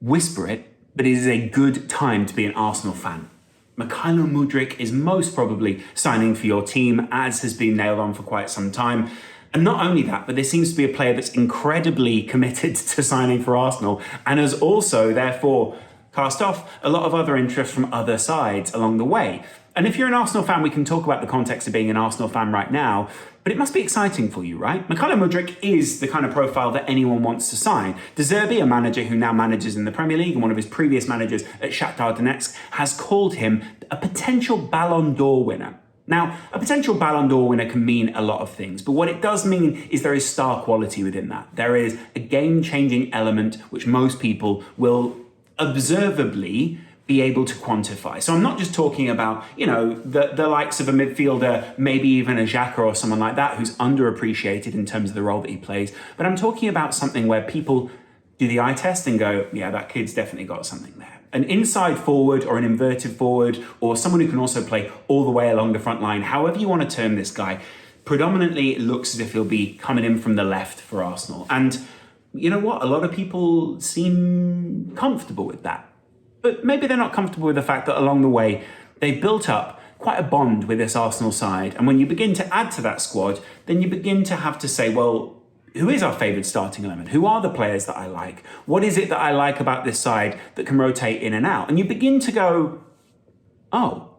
whisper it, but it is a good time to be an Arsenal fan. Mykhailo Mudryk is most probably signing for your team, as has been nailed on for quite some time. And not only that, but there seems to be a player that's incredibly committed to signing for Arsenal and has also, therefore, cast off a lot of other interest from other sides along the way. And if you're an Arsenal fan, we can talk about the context of being an Arsenal fan right now, but it must be exciting for you, right? Mykhailo Mudryk is the kind of profile that anyone wants to sign. De Zerbi, a manager who now manages in the Premier League and one of his previous managers at Shakhtar Donetsk, has called him a potential Ballon d'Or winner. Now, a potential Ballon d'Or winner can mean a lot of things, but what it does mean is there is star quality within that. There is a game-changing element which most people will observably be able to quantify. So I'm not just talking about, the likes of a midfielder, maybe even a Xhaka or someone like that who's underappreciated in terms of the role that he plays, but I'm talking about something where people do the eye test and go, yeah, that kid's definitely got something there. An inside forward or an inverted forward or someone who can also play all the way along the front line, however you want to term this guy, predominantly it looks as if he'll be coming in from the left for Arsenal. And you know what? A lot of people seem comfortable with that. But maybe they're not comfortable with the fact that along the way, they've built up quite a bond with this Arsenal side. And when you begin to add to that squad, then you begin to have to say, well, who is our favoured starting 11? Who are the players that I like? What is it that I like about this side that can rotate in and out? And you begin to go, oh,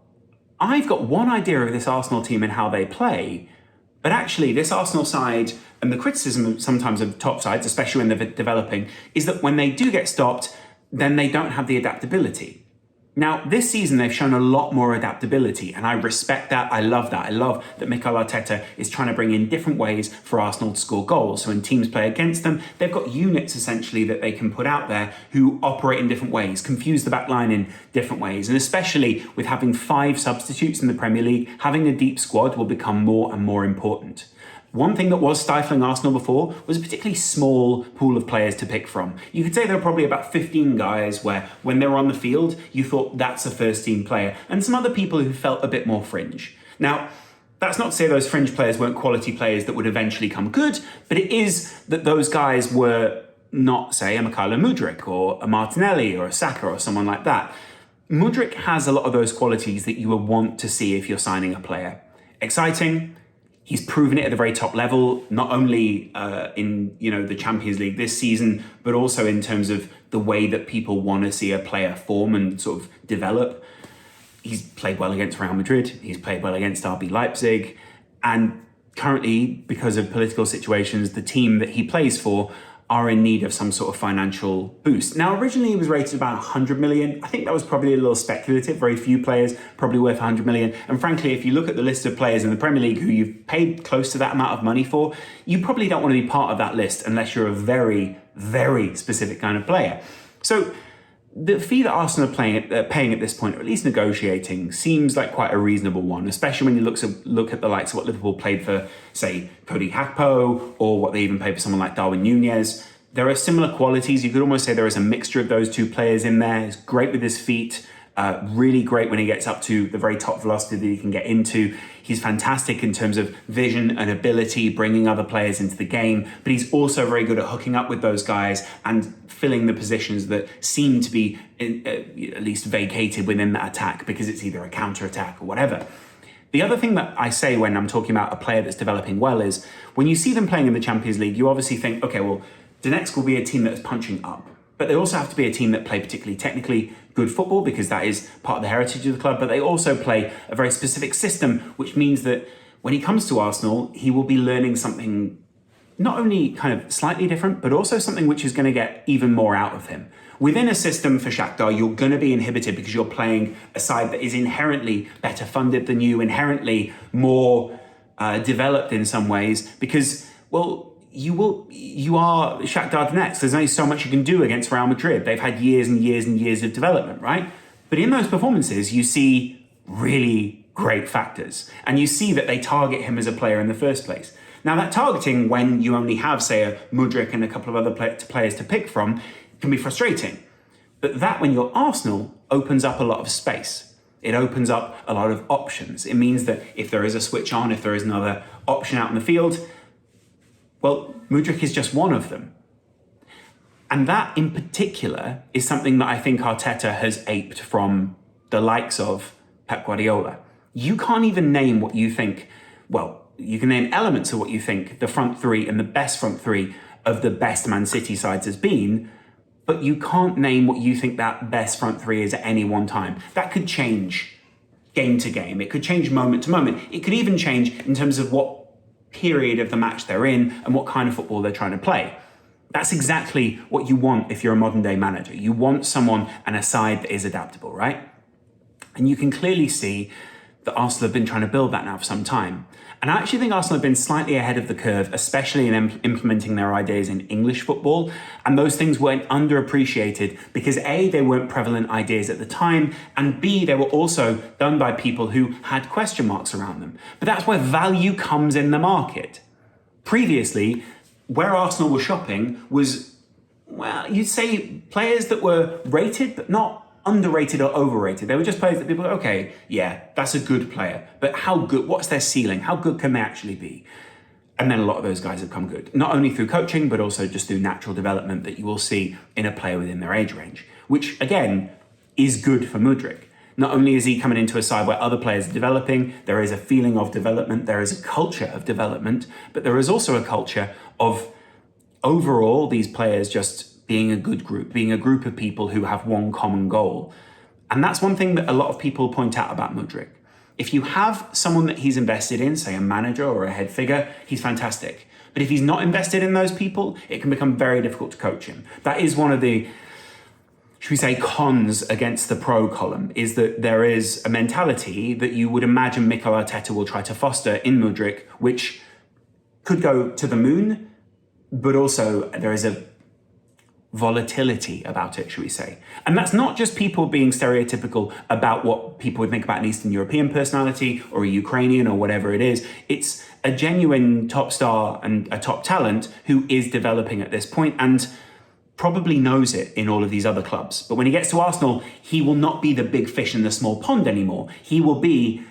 I've got one idea of this Arsenal team and how they play, but actually this Arsenal side, and the criticism sometimes of top sides, especially when they're developing, is that when they do get stopped, then they don't have the adaptability. Now, this season, they've shown a lot more adaptability, and I respect that. I love that. I love that Mikel Arteta is trying to bring in different ways for Arsenal to score goals. So when teams play against them, they've got units, essentially, that they can put out there who operate in different ways, confuse the back line in different ways. And especially with having 5 substitutes in the Premier League, having a deep squad will become more and more important. One thing that was stifling Arsenal before was a particularly small pool of players to pick from. You could say there were probably about 15 guys where when they were on the field, you thought that's a first team player, and some other people who felt a bit more fringe. Now, that's not to say those fringe players weren't quality players that would eventually come good, but it is that those guys were not, say, a Mykhailo Mudryk or a Martinelli or a Saka or someone like that. Mudryk has a lot of those qualities that you would want to see if you're signing a player. Exciting. He's proven it at the very top level, not only in the Champions League this season, but also in terms of the way that people want to see a player form and sort of develop. He's played well against Real Madrid. He's played well against RB Leipzig. And currently, because of political situations, the team that he plays for are in need of some sort of financial boost. Now, originally he was rated about 100 million. I think that was probably a little speculative. Very few players probably worth 100 million. And frankly, if you look at the list of players in the Premier League who you've paid close to that amount of money for, you probably don't want to be part of that list unless you're a very, very specific kind of player. So the fee that Arsenal are paying at this point, or at least negotiating, seems like quite a reasonable one, especially when you look at the likes of what Liverpool paid for, say, Cody Gakpo, or what they even paid for someone like Darwin Núñez. There are similar qualities. You could almost say there is a mixture of those two players in there. He's great with his feet, really great when he gets up to the very top velocity that he can get into. He's fantastic in terms of vision and ability, bringing other players into the game, but he's also very good at hooking up with those guys and filling the positions that seem to be at least vacated within that attack because it's either a counter-attack or whatever. The other thing that I say when I'm talking about a player that's developing well is when you see them playing in the Champions League, you obviously think, okay, well, Donetsk will be a team that is punching up. But they also have to be a team that play particularly technically good football because that is part of the heritage of the club. But they also play a very specific system, which means that when he comes to Arsenal, he will be learning something not only kind of slightly different, but also something which is going to get even more out of him. Within a system for Shakhtar, you're going to be inhibited because you're playing a side that is inherently better funded than you, inherently more developed in some ways, because, well, you are Shakhtar Donetsk. There's only so much you can do against Real Madrid. They've had years and years and years of development, right? But in those performances, you see really great factors. And you see that they target him as a player in the first place. Now, that targeting, when you only have, say, a Mudryk and a couple of other players to pick from, can be frustrating. But that, when you're Arsenal, opens up a lot of space. It opens up a lot of options. It means that if there is a switch on, if there is another option out in the field, well, Mudryk is just one of them. And that in particular is something that I think Arteta has aped from the likes of Pep Guardiola. You can't even name what you think, well, you can name elements of what you think the front three and the best front three of the best Man City sides has been, but you can't name what you think that best front three is at any one time. That could change game to game. It could change moment to moment. It could even change in terms of what period of the match they're in and what kind of football they're trying to play. That's exactly what you want if you're a modern day manager. You want someone and a side that is adaptable, right? And you can clearly see that Arsenal have been trying to build that now for some time. And I actually think Arsenal have been slightly ahead of the curve, especially in implementing their ideas in English football. And those things weren't underappreciated because A, they weren't prevalent ideas at the time, and B, they were also done by people who had question marks around them. But that's where value comes in the market. Previously, where Arsenal were shopping was, well, you'd say players that were rated, but not underrated or overrated. They were just players that people go, okay, yeah, that's a good player, but how good, what's their ceiling? How good can they actually be? And then a lot of those guys have come good, not only through coaching, but also just through natural development that you will see in a player within their age range, which again, is good for Mudryk. Not only is he coming into a side where other players are developing, there is a feeling of development, there is a culture of development, but there is also a culture of overall these players just being a good group, being a group of people who have one common goal. And that's one thing that a lot of people point out about Mudryk. If you have someone that he's invested in, say a manager or a head figure, he's fantastic. But if he's not invested in those people, it can become very difficult to coach him. That is one of the, should we say, cons against the pro column, is that there is a mentality that you would imagine Mikel Arteta will try to foster in Mudryk, which could go to the moon, but also there is a volatility about it, should we say. And that's not just people being stereotypical about what people would think about an Eastern European personality or a Ukrainian or whatever it is. It's a genuine top star and a top talent who is developing at this point and probably knows it in all of these other clubs. But when he gets to Arsenal, he will not be the big fish in the small pond anymore. He will be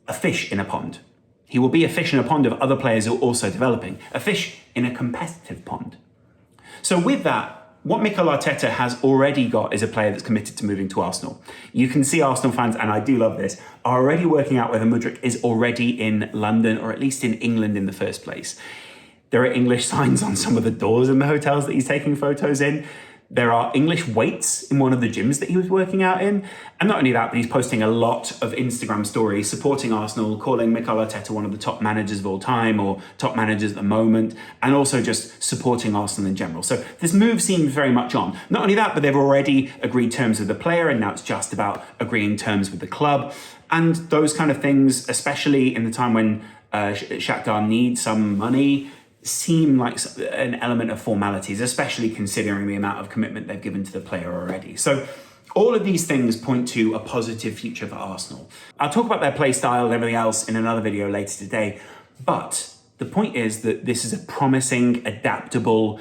a fish in a pond. He will be a fish in a pond of other players who are also developing, a fish in a competitive pond. So with that, what Mikel Arteta has already got is a player that's committed to moving to Arsenal. You can see Arsenal fans, and I do love this, are already working out whether Mudryk is already in London or at least in England in the first place. There are English signs on some of the doors in the hotels that he's taking photos in. There are English weights in one of the gyms that he was working out in. And not only that, but he's posting a lot of Instagram stories supporting Arsenal, calling Mikel Arteta one of the top managers of all time or top managers at the moment, and also just supporting Arsenal in general. So this move seems very much on. Not only that, but they've already agreed terms with the player, and now it's just about agreeing terms with the club. And those kind of things, especially in the time when Shakhtar needs some money, seem like an element of formalities, especially considering the amount of commitment they've given to the player already. So all of these things point to a positive future for Arsenal. I'll talk about their play style and everything else in another video later today, but the point is that this is a promising, adaptable,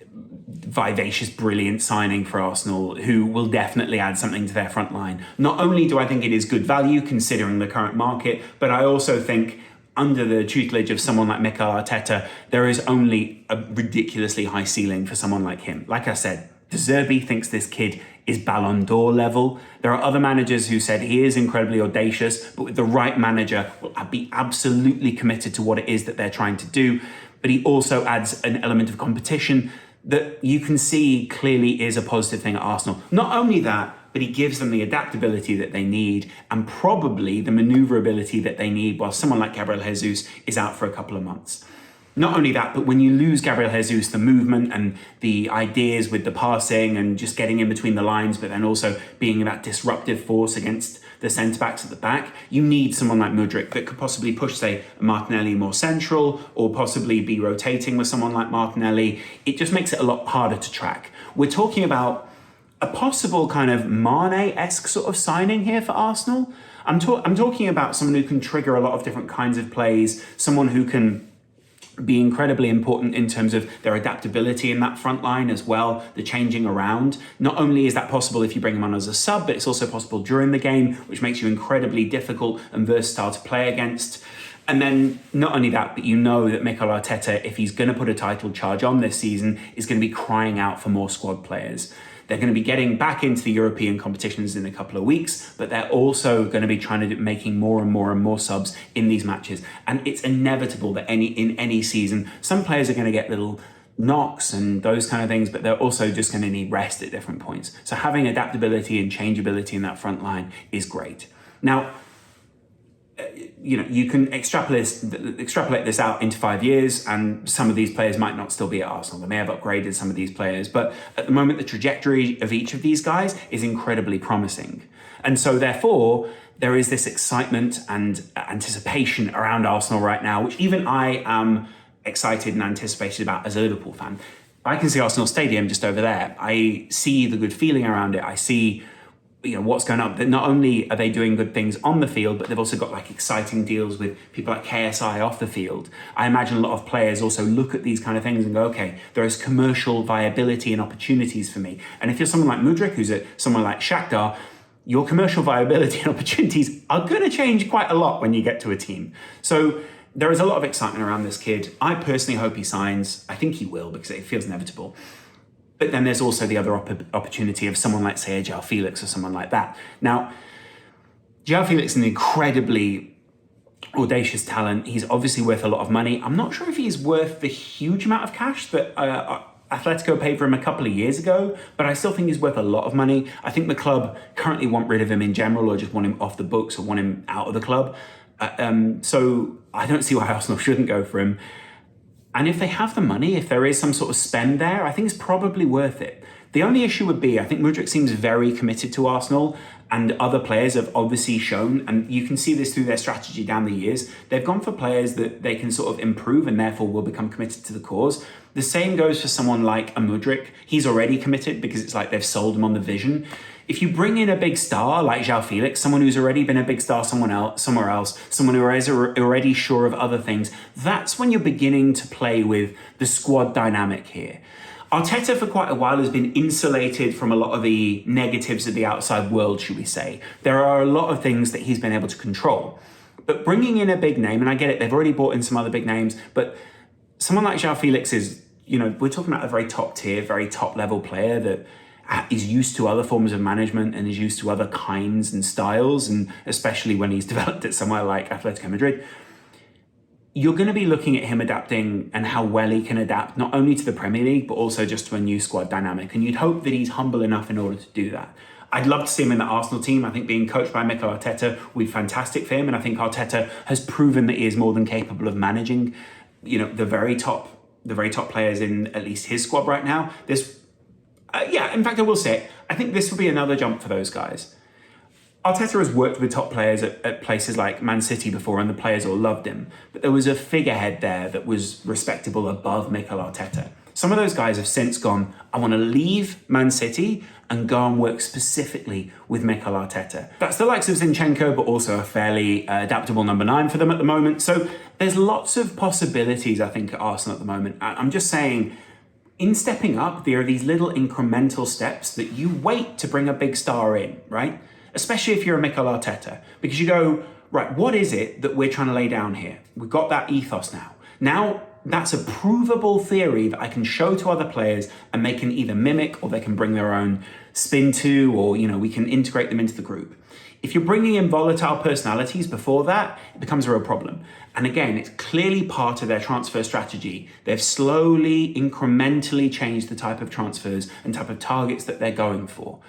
vivacious, brilliant signing for Arsenal who will definitely add something to their front line. Not only do I think it is good value considering the current market, but I also think under the tutelage of someone like Mikel Arteta, there is only a ridiculously high ceiling for someone like him. Like I said, De Zerbi thinks this kid is Ballon d'Or level. There are other managers who said he is incredibly audacious, but with the right manager will be absolutely committed to what it is that they're trying to do. But he also adds an element of competition that you can see clearly is a positive thing at Arsenal. Not only that, but he gives them the adaptability that they need and probably the maneuverability that they need while someone like Gabriel Jesus is out for a couple of months. Not only that, but when you lose Gabriel Jesus, the movement and the ideas with the passing and just getting in between the lines, but then also being that disruptive force against the centre-backs at the back, you need someone like Mudryk that could possibly push, say, Martinelli more central or possibly be rotating with someone like Martinelli. It just makes it a lot harder to track. We're talking about a possible kind of Mane-esque sort of signing here for Arsenal. I'm talking about someone who can trigger a lot of different kinds of plays, someone who can be incredibly important in terms of their adaptability in that front line as well, the changing around. Not only is that possible if you bring him on as a sub, but it's also possible during the game, which makes you incredibly difficult and versatile to play against. And then not only that, but you know that Mikel Arteta, if he's going to put a title charge on this season, is going to be crying out for more squad players. They're going to be getting back into the European competitions in a couple of weeks, but they're also going to be trying to making more and more subs in these matches. And it's inevitable that in any season, some players are going to get little knocks and those kind of things, but they're also just going to need rest at different points. So having adaptability and changeability in that front line is great. Now, you can extrapolate this out into 5 years, and some of these players might not still be at Arsenal. They may have upgraded some of these players, but at the moment, the trajectory of each of these guys is incredibly promising. And so therefore, there is this excitement and anticipation around Arsenal right now, which even I am excited and anticipated about as a Liverpool fan. I can see Arsenal Stadium just over there. I see the good feeling around it. I see what's going on. That not only are they doing good things on the field, but they've also got like exciting deals with people like KSI off the field. I imagine a lot of players also look at these kind of things and go, okay, there is commercial viability and opportunities for me. And if you're someone like Mudryk, who's at someone like Shakhtar, your commercial viability and opportunities are going to change quite a lot when you get to a team. So there is a lot of excitement around this kid. I personally hope he signs. I think he will, because it feels inevitable. But then there's also the other opportunity of someone like, say, João Felix or someone like that. Now, João Felix is an incredibly audacious talent. He's obviously worth a lot of money. I'm not sure if he's worth the huge amount of cash that Atletico paid for him a couple of years ago, but I still think he's worth a lot of money. I think the club currently want rid of him in general, or just want him off the books, or want him out of the club. So I don't see why Arsenal shouldn't go for him. And if they have the money, if there is some sort of spend there, I think it's probably worth it. The only issue would be, I think Mudryk seems very committed to Arsenal, and other players have obviously shown, and you can see this through their strategy down the years, they've gone for players that they can sort of improve and therefore will become committed to the cause. The same goes for someone like a Mudryk. He's already committed because it's like they've sold him on the vision. If you bring in a big star like João Felix, someone who's already been a big star somewhere else, someone who is already sure of other things, that's when you're beginning to play with the squad dynamic here. Arteta for quite a while has been insulated from a lot of the negatives of the outside world, should we say. There are a lot of things that he's been able to control. But bringing in a big name, and I get it, they've already brought in some other big names, but someone like João Felix is, we're talking about a very top tier, very top level player that is used to other forms of management and is used to other kinds and styles, and especially when he's developed at somewhere like Atletico Madrid. You're going to be looking at him adapting and how well he can adapt, not only to the Premier League, but also just to a new squad dynamic. And you'd hope that he's humble enough in order to do that. I'd love to see him in the Arsenal team. I think being coached by Mikel Arteta would be fantastic for him. And I think Arteta has proven that he is more than capable of managing, the very top players in at least his squad right now. In fact, I will say it. I think this will be another jump for those guys. Arteta has worked with top players at places like Man City before, and the players all loved him. But there was a figurehead there that was respectable above Mikel Arteta. Some of those guys have since gone, I want to leave Man City and go and work specifically with Mikel Arteta. That's the likes of Zinchenko, but also a fairly adaptable number 9 for them at the moment. So there's lots of possibilities, I think, at Arsenal at the moment. I'm just saying, in stepping up, there are these little incremental steps that you wait to bring a big star in, right? Especially if you're a Mikel Arteta, because you go, right, what is it that we're trying to lay down here? We've got that ethos now. Now that's a provable theory that I can show to other players, and they can either mimic or they can bring their own spin to, or, we can integrate them into the group. If you're bringing in volatile personalities before that, it becomes a real problem. And again, it's clearly part of their transfer strategy. They've slowly, incrementally changed the type of transfers and type of targets that they're going for.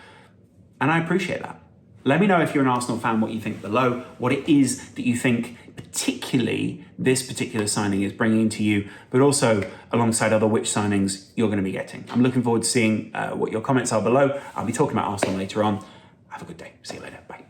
And I appreciate that. Let me know if you're an Arsenal fan what you think below, what it is that you think particularly this particular signing is bringing to you, but also alongside other which signings you're going to be getting. I'm looking forward to seeing what your comments are below. I'll be talking about Arsenal later on. Have a good day. See you later. Bye.